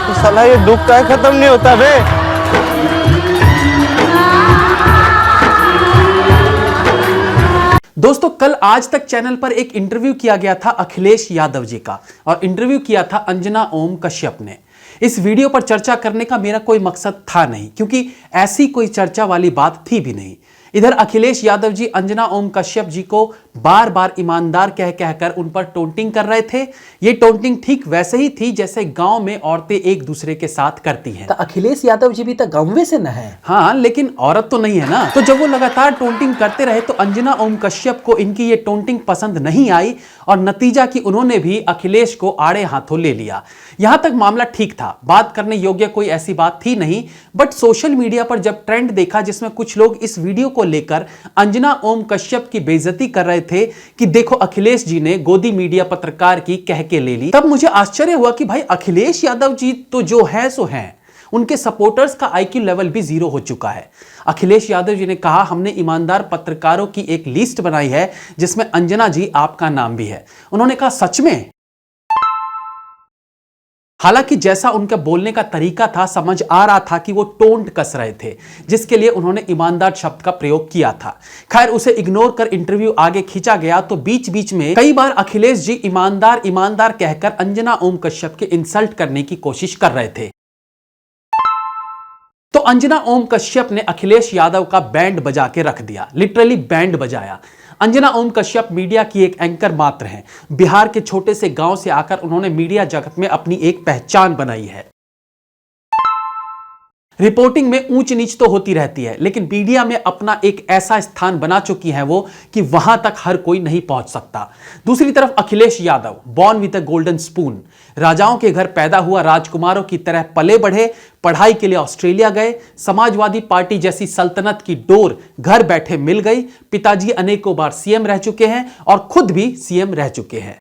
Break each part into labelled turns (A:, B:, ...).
A: तो साला ये दुख का खत्म नहीं होता बे।
B: दोस्तों, कल आज तक चैनल पर एक इंटरव्यू किया गया था अखिलेश यादव जी का, और इंटरव्यू किया था अंजना ओम कश्यप ने। इस वीडियो पर चर्चा करने का मेरा कोई मकसद था नहीं, क्योंकि ऐसी कोई चर्चा वाली बात थी भी नहीं। इधर अखिलेश यादव जी अंजना ओम कश्यप जी को बार बार ईमानदार कह कहकर उन पर टोंटिंग कर रहे थे। ये टोंटिंग ठीक वैसे ही थी जैसे गांव में औरतें एक दूसरे के साथ करती हैं।
C: तो अखिलेश यादव जी भी तो गांव से न है।
B: हाँ, लेकिन औरत तो नहीं है ना। तो जब वो लगातार टोंटिंग करते रहे तो अंजना ओम कश्यप को इनकी ये टोंटिंग पसंद नहीं आई, और नतीजा कि उन्होंने भी अखिलेश को आड़े हाथों ले लिया। यहां तक मामला ठीक था, बात करने योग्य कोई ऐसी बात थी नहीं। बट सोशल मीडिया पर जब ट्रेंड देखा जिसमें कुछ लोग इस वीडियो को लेकर अंजना ओम कश्यप की बेइज्जती कर रहे थे कि देखो अखिलेश जी ने गोदी मीडिया पत्रकार की कह के ले ली, तब मुझे आश्चर्य हुआ कि भाई अखिलेश यादव जी तो जो है सो हैं। उनके सपोर्टर्स का आईक्यू लेवल भी 0 हो चुका है। अखिलेश यादव जी ने कहा हमने ईमानदार पत्रकारों की एक लिस्ट बनाई है जिसमें अंजना जी आपका नाम भी है। उन्होंने कहा सच में? हालांकि जैसा उनका बोलने का तरीका था, समझ आ रहा था कि वो टोंट कस रहे थे, जिसके लिए उन्होंने ईमानदार शब्द का प्रयोग किया था। खैर, उसे इग्नोर कर इंटरव्यू आगे खींचा गया तो बीच बीच में कई बार अखिलेश जी ईमानदार ईमानदार कहकर अंजना ओम कश्यप के इंसल्ट करने की कोशिश कर रहे थे। तो अंजना ओम कश्यप ने अखिलेश यादव का बैंड बजा के रख दिया, लिटरली बैंड बजाया। अंजना ओम कश्यप मीडिया की एक एंकर मात्र हैं। बिहार के छोटे से गांव से आकर उन्होंने मीडिया जगत में अपनी एक पहचान बनाई है। रिपोर्टिंग में ऊंच नीच तो होती रहती है, लेकिन मीडिया में अपना एक ऐसा स्थान बना चुकी हैं वो कि वहां तक हर कोई नहीं पहुंच सकता। दूसरी तरफ Akhilesh Yadav born with a golden spoon, राजाओं के घर पैदा हुआ, राजकुमारों की तरह पले बढ़े, पढ़ाई के लिए ऑस्ट्रेलिया गए, समाजवादी पार्टी जैसी सल्तनत की डोर घर बैठे मिल गई, पिताजी अनेकों बार सीएम रह चुके हैं और खुद भी सीएम रह चुके हैं।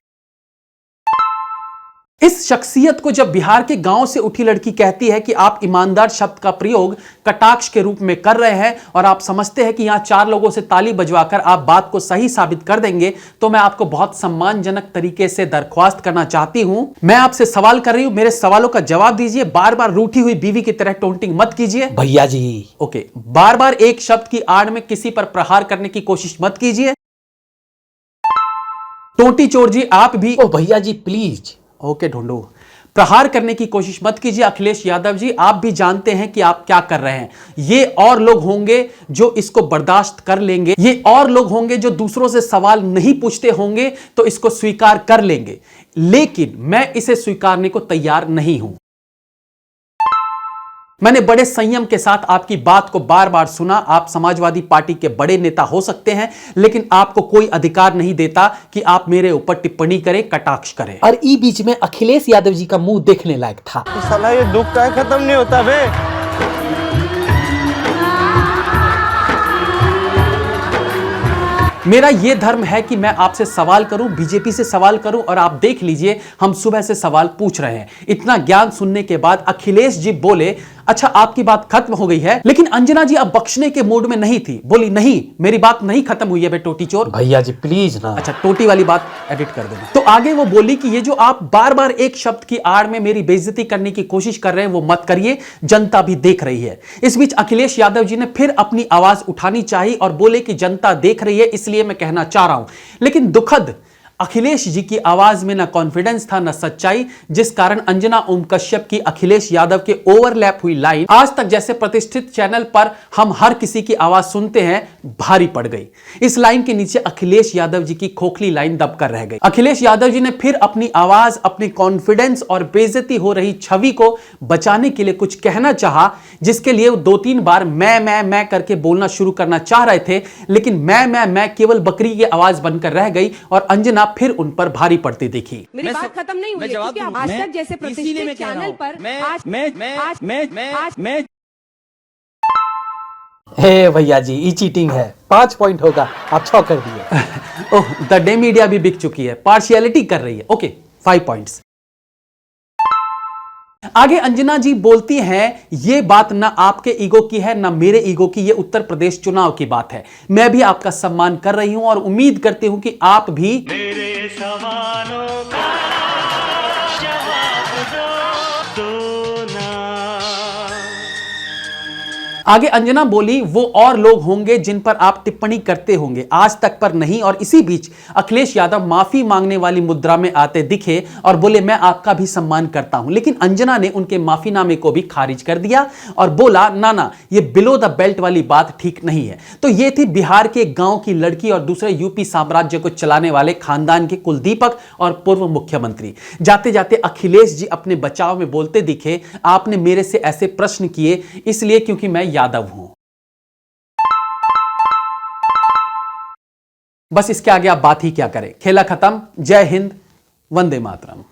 B: इस शख्सियत को जब बिहार के गांव से उठी लड़की कहती है कि आप ईमानदार शब्द का प्रयोग कटाक्ष के रूप में कर रहे हैं और आप समझते हैं कि यहां 4 लोगों से ताली बजवाकर आप बात को सही साबित कर देंगे, तो मैं आपको बहुत सम्मानजनक तरीके से दरख्वास्त करना चाहती हूं। मैं आपसे सवाल कर रही हूं, मेरे सवालों का जवाब दीजिए। बार बार रूठी हुई बीवी की तरह टोंटिंग मत कीजिए
C: भैया जी।
B: ओके, बार बार एक शब्द की आड़ में किसी पर प्रहार करने की कोशिश मत कीजिए। टोंटी चोर जी आप भी
C: ओ भैया जी प्लीज।
B: ओके ढूंढो, प्रहार करने की कोशिश मत कीजिए। अखिलेश यादव जी, आप भी जानते हैं कि आप क्या कर रहे हैं। ये और लोग होंगे जो इसको बर्दाश्त कर लेंगे, ये और लोग होंगे जो दूसरों से सवाल नहीं पूछते होंगे तो इसको स्वीकार कर लेंगे, लेकिन मैं इसे स्वीकारने को तैयार नहीं हूं। मैंने बड़े संयम के साथ आपकी बात को बार बार सुना। आप समाजवादी पार्टी के बड़े नेता हो सकते हैं, लेकिन आपको कोई अधिकार नहीं देता कि आप मेरे ऊपर टिप्पणी करें, कटाक्ष करें।
C: और ई बीच में अखिलेश यादव जी का मुंह देखने लायक था।
A: तो साला ये दुख का खत्म नहीं होता बे।
B: मेरा यह धर्म है कि मैं आपसे सवाल करूं, बीजेपी से सवाल करूं, और आप देख लीजिए हम सुबह से सवाल पूछ रहे हैं। इतना ज्ञान सुनने के बाद अखिलेश जी बोले अच्छा आपकी बात खत्म हो गई है, लेकिन अंजना जी अब बख्शने के मूड में नहीं थी। बोली नहीं, मेरी बात नहीं खत्म हुई है बे टोटी चोर।
C: भैया जी प्लीज ना।
B: अच्छा, टोटी वाली बात एडिट कर देना। तो आगे वो बोली कि ये जो आप बार बार एक शब्द की आड़ में मेरी बेइज्जती करने की कोशिश कर रहे हैं वो मत करिए, जनता भी देख रही है। इस बीच अखिलेश यादव जी ने फिर अपनी आवाज उठानी चाहिए और बोले कि जनता देख रही है, इसलिए मैं कहना चाह रहा हूं। लेकिन दुखद, अखिलेश जी की आवाज में ना कॉन्फिडेंस था ना सच्चाई, जिस कारण अंजना ओम कश्यप की अखिलेश यादव के ओवरलैप हुई लाइन आज तक जैसे प्रतिष्ठित चैनल पर हम हर किसी की आवाज सुनते हैं भारी पड़ गई। इस लाइन के नीचे अखिलेश यादव जी की खोखली लाइन दबकर रह गई। अखिलेश यादव जी ने फिर अपनी आवाज, अपनी कॉन्फिडेंस और बेइज्जती हो रही छवि को बचाने के लिए कुछ कहना चाहा, जिसके लिए 2-3 बार मैं करके बोलना शुरू करना चाह रहे थे, लेकिन मैं केवल बकरी की आवाज बनकर रह गई और अंजना फिर उन पर भारी पड़ती दिखी।
D: मेरी बात खत्म नहीं हुई, क्योंकि आज तक जैसे प्रतिष्ठित चैनल पर
C: हे भैया जी, ई चीटिंग है। 5 पॉइंट होगा, आप 6 कर दिए।
B: ओह, द डे मीडिया भी बिक चुकी है, पार्शियलिटी कर रही है। Okay, 5 points. आगे अंजना जी बोलती हैं, ये बात ना आपके ईगो की है ना मेरे ईगो की, ये उत्तर प्रदेश चुनाव की बात है। मैं भी आपका सम्मान कर रही हूं और उम्मीद करती हूं कि आप भी मेरे सवालों का जवाब दो। आगे अंजना बोली, वो और लोग होंगे जिन पर आप टिप्पणी करते होंगे, आज तक पर नहीं। और इसी बीच अखिलेश यादव माफी मांगने वाली मुद्रा में आते दिखे और बोले, मैं आपका भी सम्मान करता हूं। लेकिन अंजना ने उनके माफीनामे को भी खारिज कर दिया और बोला, ना ना, ये बिलो द बेल्ट वाली बात ठीक नहीं है। तो ये थी बिहार के गांव की लड़की और दूसरे यूपी साम्राज्य को चलाने वाले खानदान के कुलदीपक और पूर्व मुख्यमंत्री। जाते जाते अखिलेश जी अपने बचाव में बोलते दिखे, आपने मेरे से ऐसे प्रश्न किए इसलिए क्योंकि मैं यादव हूं। बस इसके आगे आप बात ही क्या करें। खेला खत्म। जय हिंद, वंदे मातरम।